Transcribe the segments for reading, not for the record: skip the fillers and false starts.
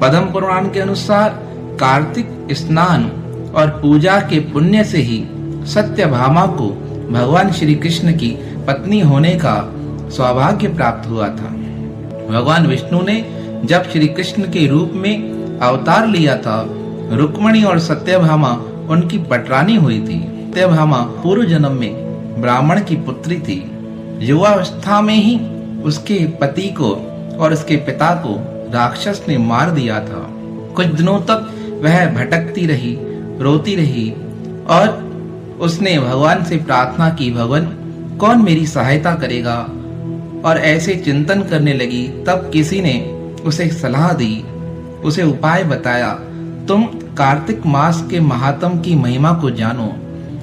पद्म पुराण के अनुसार कार्तिक स्नान और पूजा के पुण्य से ही सत्यभामा को भगवान श्री कृष्ण की पत्नी होने का सौभाग्य प्राप्त हुआ था। भगवान विष्णु ने जब श्री कृष्ण के रूप में अवतार लिया था, रुक्मिणी और सत्यभामा उनकी पटरानी हुई थी। सत्यभामा पूर्व जन्म में ब्राह्मण की पुत्री थी। युवावस्था में ही उसके पति को और उसके पिता को राक्षस ने मार दिया था। कुछ दिनों तक वह भटकती रही, रोती रही और उसने भगवान से प्रार्थना की, भगवान कौन मेरी सहायता करेगा, और ऐसे चिंतन करने लगी। तब किसी ने उसे सलाह दी, उसे उपाय बताया, तुम कार्तिक मास के महात्म की महिमा को जानो।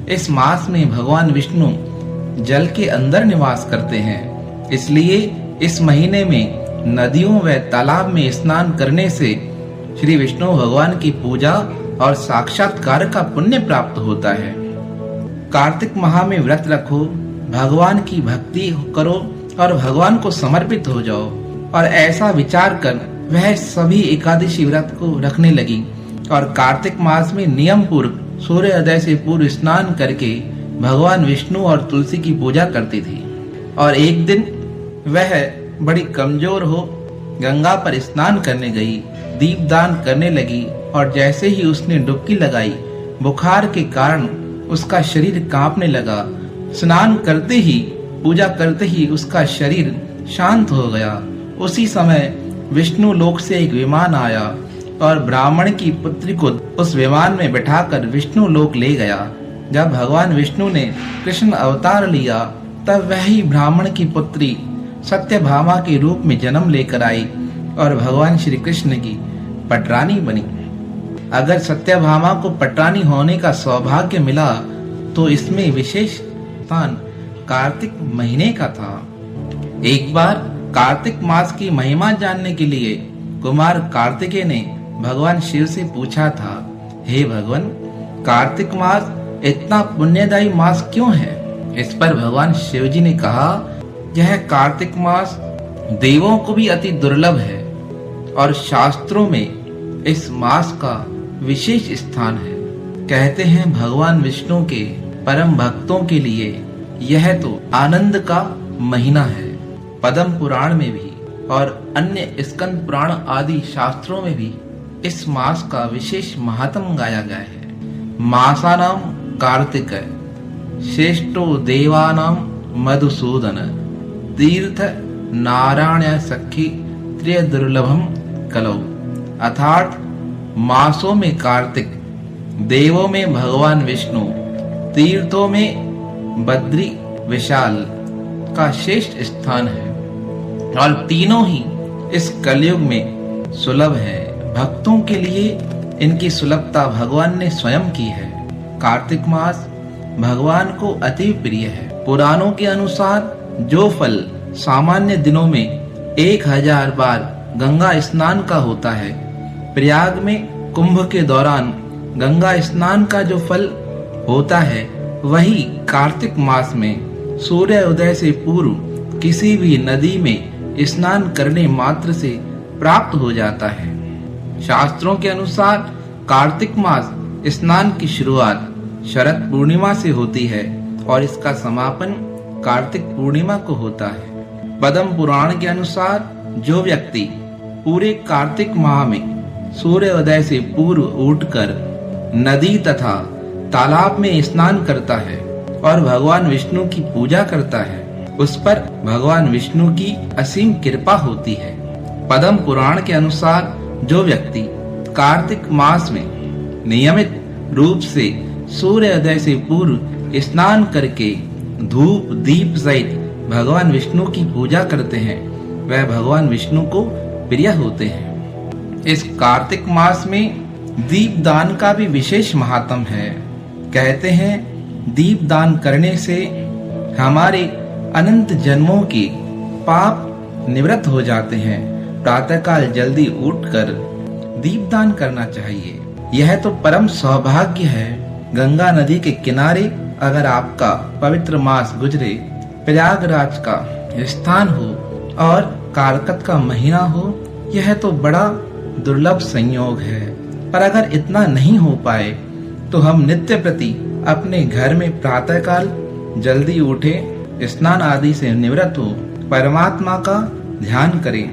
इस मास में भगवान विष्णु जल के अंदर निवास करते हैं, इसलिए इस महीने में नदियों व तालाब में स्नान करने से श्री विष्णु भगवान की पूजा और साक्षात्कार का पुण्य प्राप्त होता है। कार्तिक माह में व्रत रखो, भगवान की भक्ति करो और भगवान को समर्पित हो जाओ। और ऐसा विचार कर वह सभी एकादशी व्रत को रखने लगी और कार्तिक मास में नियम पूर्वक सूर्योदय से पूर्व स्नान करके भगवान विष्णु और तुलसी की पूजा करती थी। और एक दिन वह बड़ी कमजोर हो गंगा पर स्नान करने गई, दीपदान करने लगी और जैसे ही उसने डुबकी लगाई, बुखार के कारण उसका शरीर कांपने लगा। स्नान करते ही, पूजा करते ही उसका शरीर शांत हो गया। उसी समय विष्णु लोक से एक विमान आया और ब्राह्मण की पुत्री को उस विमान में बिठाकर विष्णु लोक ले गया। जब भगवान विष्णु ने कृष्ण अवतार लिया, तब वही ब्राह्मण की पुत्री सत्यभामा के रूप में जन्म लेकर आई और भगवान श्री कृष्ण की पटरानी बनी। अगर सत्यभामा को पटरानी होने का सौभाग्य मिला तो इसमें विशेष स्थान कार्तिक महीने का था। एक बार कार्तिक मास की महिमा जानने के लिए कुमार कार्तिकेय ने भगवान शिव से पूछा था, हे भगवान, कार्तिक मास इतना पुण्यदायी मास क्यों है? इस पर भगवान शिव जी ने कहा, यह कार्तिक मास देवों को भी अति दुर्लभ है और शास्त्रों में इस मास का विशेष स्थान है। कहते हैं भगवान विष्णु के परम भक्तों के लिए यह तो आनंद का महीना है। पद्म पुराण में भी और अन्य स्कंद पुराण आदि शास्त्रों में भी इस मास का विशेष महात्म गाया गया है। मासानाम कार्तिक श्रेष्ठो देवानाम मधुसूदन तीर्थ नारायण सखी त्रिय दुर्लभम कलौ। अर्थात मासों में कार्तिक, देवों में भगवान विष्णु, तीर्थों में बद्री विशाल का श्रेष्ठ स्थान है और तीनों ही इस कलयुग में सुलभ है। भक्तों के लिए इनकी सुलभता भगवान ने स्वयं की है। कार्तिक मास भगवान को अति प्रिय है। पुराणों के अनुसार जो फल सामान्य दिनों में 1000 बार गंगा स्नान का होता है, प्रयाग में कुंभ के दौरान गंगा स्नान का जो फल होता है, वही कार्तिक मास में सूर्योदय से पूर्व किसी भी नदी में स्नान करने मात्र से प्राप्त हो जाता है। शास्त्रों के अनुसार कार्तिक मास स्नान की शुरुआत शरद पूर्णिमा से होती है और इसका समापन कार्तिक पूर्णिमा को होता है। पद्म पुराण के अनुसार जो व्यक्ति पूरे कार्तिक माह में सूर्योदय से पूर्व उठकर नदी तथा तालाब में स्नान करता है और भगवान विष्णु की पूजा करता है, उस पर भगवान विष्णु की असीम कृपा होती है। पद्म पुराण के अनुसार जो व्यक्ति कार्तिक मास में नियमित रूप से सूर्योदय से पूर्व स्नान करके धूप दीप सहित भगवान विष्णु की पूजा करते हैं, वह भगवान विष्णु को प्रिय होते हैं। इस कार्तिक मास में दीप दान का भी विशेष महात्म है। कहते हैं दीप दान करने से हमारे अनंत जन्मों के पाप निवृत्त हो जाते हैं। प्रातःकाल जल्दी उठकर दीपदान करना चाहिए। यह तो परम सौभाग्य है। गंगा नदी के किनारे अगर आपका पवित्र मास गुजरे, प्रयागराज का स्थान हो और कार्तिक का महीना हो, यह तो बड़ा दुर्लभ संयोग है। पर अगर इतना नहीं हो पाए तो हम नित्य प्रति अपने घर में प्रातःकाल जल्दी उठे, स्नान आदि से निवृत्त हो परमात्मा का ध्यान करें।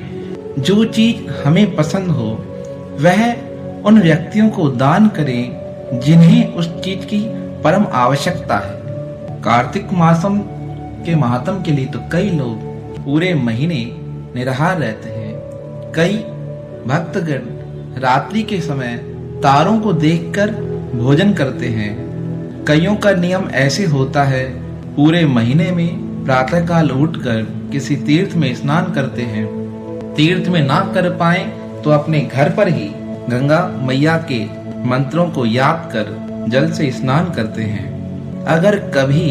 जो चीज हमें पसंद हो वह उन व्यक्तियों को दान करें जिन्हें उस चीज की परम आवश्यकता है। कार्तिक मासम के महात्म के लिए तो कई लोग पूरे महीने निराहार रहते हैं। कई भक्तगण रात्रि के समय तारों को देखकर भोजन करते हैं। कईयों का नियम ऐसे होता है, पूरे महीने में प्रातःकाल उठकर किसी तीर्थ में स्नान करते हैं। तीर्थ में ना कर पाए तो अपने घर पर ही गंगा मैया के मंत्रों को याद कर जल से स्नान करते हैं। अगर कभी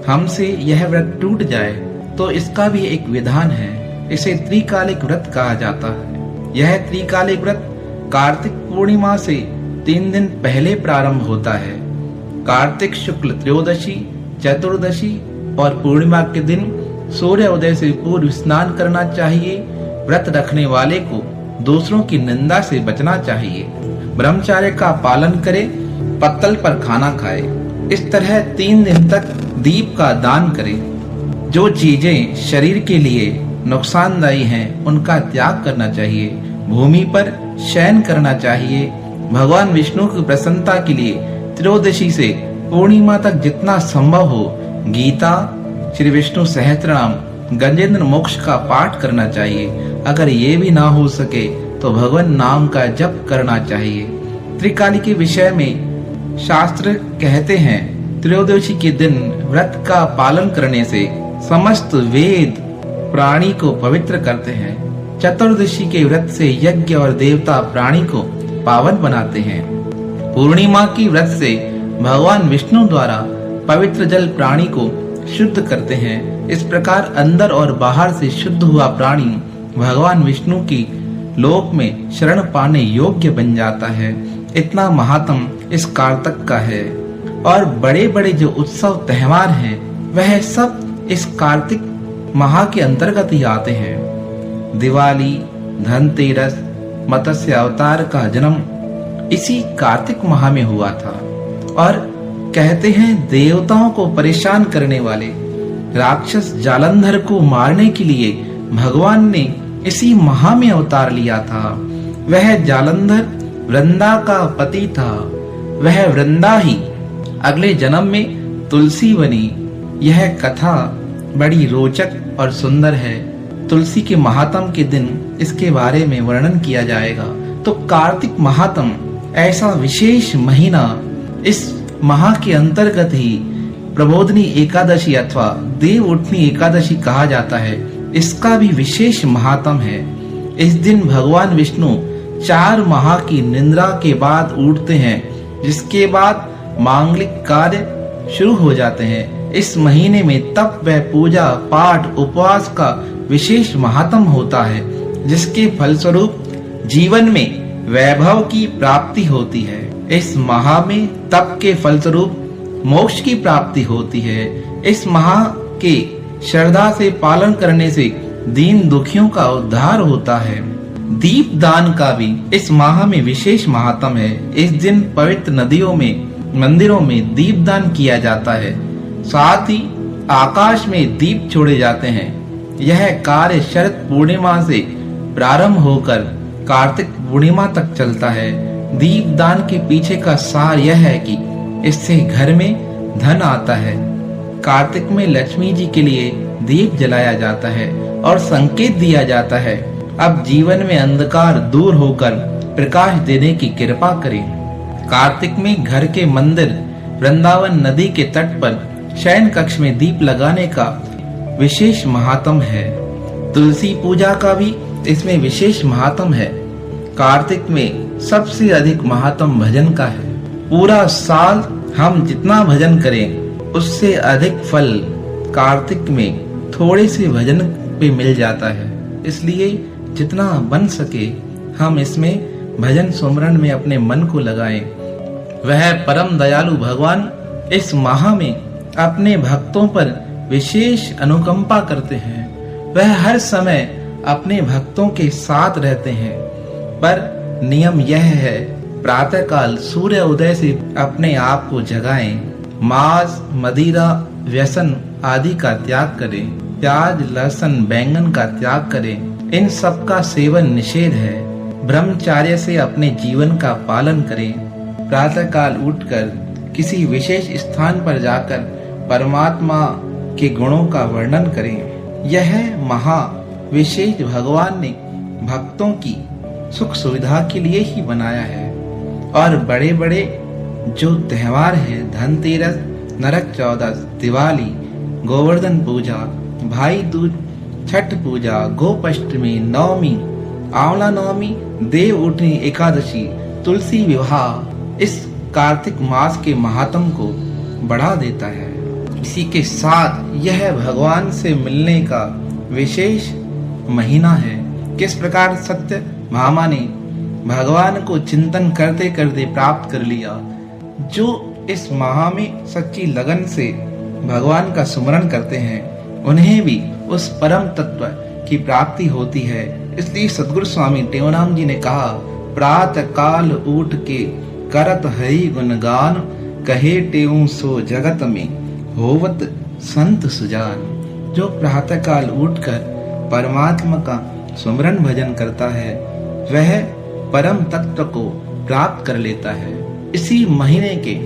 हमसे यह व्रत टूट जाए तो इसका भी एक विधान है। इसे त्रिकालिक व्रत कहा जाता है। यह त्रिकालिक व्रत कार्तिक पूर्णिमा से 3 दिन पहले प्रारंभ होता है। कार्तिक शुक्ल त्रयोदशी, चतुर्दशी और पूर्णिमा के दिन सूर्य उदय से पूर्व स्नान करना चाहिए। व्रत रखने वाले को दूसरों की निंदा से बचना चाहिए। ब्रह्मचर्य का पालन करे, पत्तल पर खाना खाए। इस तरह 3 दिन तक दीप का दान करे। जो चीजें शरीर के लिए नुकसानदायी हैं उनका त्याग करना चाहिए। भूमि पर शयन करना चाहिए। भगवान विष्णु की प्रसन्नता के लिए त्रयोदशी से पूर्णिमा तक जितना संभव हो गीता, श्री विष्णु सहस्त्रनाम, गजेंद्र मोक्ष का पाठ करना चाहिए। अगर ये भी ना हो सके तो भगवान नाम का जप करना चाहिए। त्रिकाली के विषय में शास्त्र कहते हैं, त्रयोदशी के दिन व्रत का पालन करने से समस्त वेद प्राणी को पवित्र करते हैं। चतुर्दशी के व्रत से यज्ञ और देवता प्राणी को पावन बनाते हैं। पूर्णिमा की व्रत से भगवान विष्णु द्वारा पवित्र जल प्राणी को शुद्ध करते हैं। इस प्रकार अंदर और बाहर से शुद्ध हुआ प्राणी भगवान विष्णु की लोक में शरण पाने योग्य बन जाता है। इतना महात्म इस कार्तिक का है। और बड़े बड़े जो उत्सव त्योहार हैं वह सब इस कार्तिक माह के अंतर्गत ही आते हैं। दिवाली, धनतेरस, मत्स्य अवतार का जन्म इसी कार्तिक माह में हुआ था। और कहते हैं देवताओं को परेशान करने वाले राक्षस जालंधर को मारने के लिए भगवान ने इसी माह में अवतार लिया था। वह जालंधर वृंदा का पति था। वह वृंदा ही अगले जन्म में तुलसी बनी। यह कथा बड़ी रोचक और सुंदर है। तुलसी के महात्म के दिन इसके बारे में वर्णन किया जाएगा। तो कार्तिक महात्म ऐसा विशेष महीना, इस माह के अंतर्गत ही प्रबोधनी एकादशी अथवा देव उठनी एकादशी कहा जाता है। इसका भी विशेष महात्म है। इस दिन भगवान विष्णु 4 माह की निद्रा के बाद उठते हैं, जिसके बाद मांगलिक कार्य शुरू हो जाते हैं। इस महीने में तप व पूजा पाठ उपवास का विशेष महात्म होता है, जिसके फलस्वरूप जीवन में वैभव की प्राप्ति होती है। इस माह में तप के फलस्वरूप मोक्ष की प्राप्ति होती है। इस माह के श्रद्धा से पालन करने से दीन दुखियों का उद्धार होता है। दीप दान का भी इस माह में विशेष महात्म है। इस दिन पवित्र नदियों में, मंदिरों में दीप दान किया जाता है। साथ ही आकाश में दीप छोड़े जाते हैं। यह कार्य शरद पूर्णिमा से प्रारंभ होकर कार्तिक पूर्णिमा तक चलता है। दीप दान के पीछे का सार यह है कि इससे घर में धन आता है। कार्तिक में लक्ष्मी जी के लिए दीप जलाया जाता है और संकेत दिया जाता है, अब जीवन में अंधकार दूर होकर प्रकाश देने की कृपा करें। कार्तिक में घर के मंदिर, वृंदावन नदी के तट पर शयन कक्ष में दीप लगाने का विशेष महात्म है। तुलसी पूजा का भी इसमें विशेष महात्म है। कार्तिक में सबसे अधिक महात्म भजन का है। पूरा साल हम जितना भजन करें उससे अधिक फल कार्तिक में थोड़े से भजन पे मिल जाता है। इसलिए जितना बन सके हम इसमें भजन सुमरन में अपने मन को लगाएं। वह परम दयालु भगवान इस माह में अपने भक्तों पर विशेष अनुकंपा करते हैं। वह हर समय अपने भक्तों के साथ रहते हैं, पर नियम यह है, प्रातःकाल सूर्य उदय से अपने आप को जगाएं, मांस, मदिरा, व्यसन आदि का त्याग करें, प्याज, लहसुन, बैंगन का त्याग करें। इन सब का सेवन निषेध है। ब्रह्मचर्य से अपने जीवन का पालन करें। प्रातःकाल उठकर किसी विशेष स्थान पर जाकर परमात्मा के गुणों का वर्णन करें। यह महा विशेष भगवान ने भक्तों की सुख सुविधा के लिए ही बनाया है। और बड़े बड़े जो त्योहार हैं, धनतेरस, नरक चौदस, दिवाली, गोवर्धन पूजा, भाई दूज, छठ पूजा, गोपाष्टमी, नवमी, आंवला नवमी, देव उठनी एकादशी, तुलसी विवाह इस कार्तिक मास के महात्म को बढ़ा देता है। इसी के साथ यह भगवान से मिलने का विशेष महीना है। किस प्रकार सत्य भामा ने भगवान को चिंतन करते करते प्राप्त कर लिया। जो इस माह में सच्ची लगन से भगवान का सुमरण करते हैं, उन्हें भी उस परम तत्व की प्राप्ति होती है। इसलिए सद्गुरु स्वामी टेवराम जी ने कहा, प्रातः काल उठ के करत हरि गुणगान, कहे टेऊ सो जगत में होवत संत सुजान। जो प्रातः काल उठकर परमात्मा का सुमरण भजन करता है, वह परम तत्व को प्राप्त कर लेता है। इसी महीने के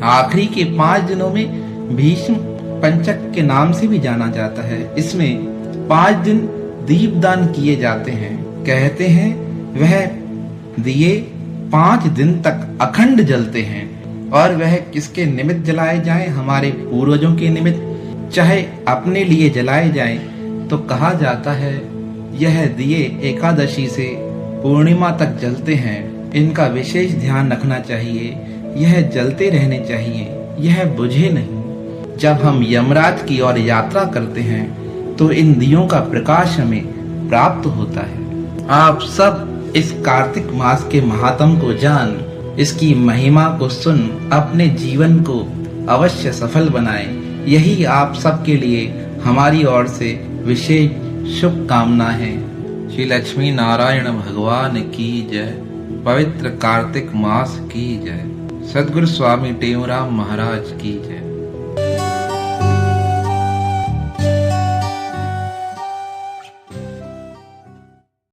आखिरी के 5 दिनों में भीष्म पंचक के नाम से भी जाना जाता है। इसमें 5 दिन दीपदान किए जाते हैं। कहते हैं वह दिए 5 दिन तक अखंड जलते हैं। और वह किसके निमित्त जलाए जाएं? हमारे पूर्वजों के निमित्त, चाहे अपने लिए जलाए जाएं। तो कहा जाता है यह दिए एकादशी से पूर्णिमा तक जलते हैं। इनका विशेष ध्यान रखना चाहिए। यह जलते रहने चाहिए, यह बुझे नहीं। जब हम यमराज की ओर यात्रा करते हैं तो इन दियों का प्रकाश हमें प्राप्त होता है। आप सब इस कार्तिक मास के महात्म को जान, इसकी महिमा को सुन अपने जीवन को अवश्य सफल बनाएं। यही आप सबके लिए हमारी ओर से विशेष शुभकामना है। श्री लक्ष्मी नारायण भगवान की जय। पवित्र कार्तिक मास की जय। सद्गुरु स्वामी टेवराम महाराज की जय।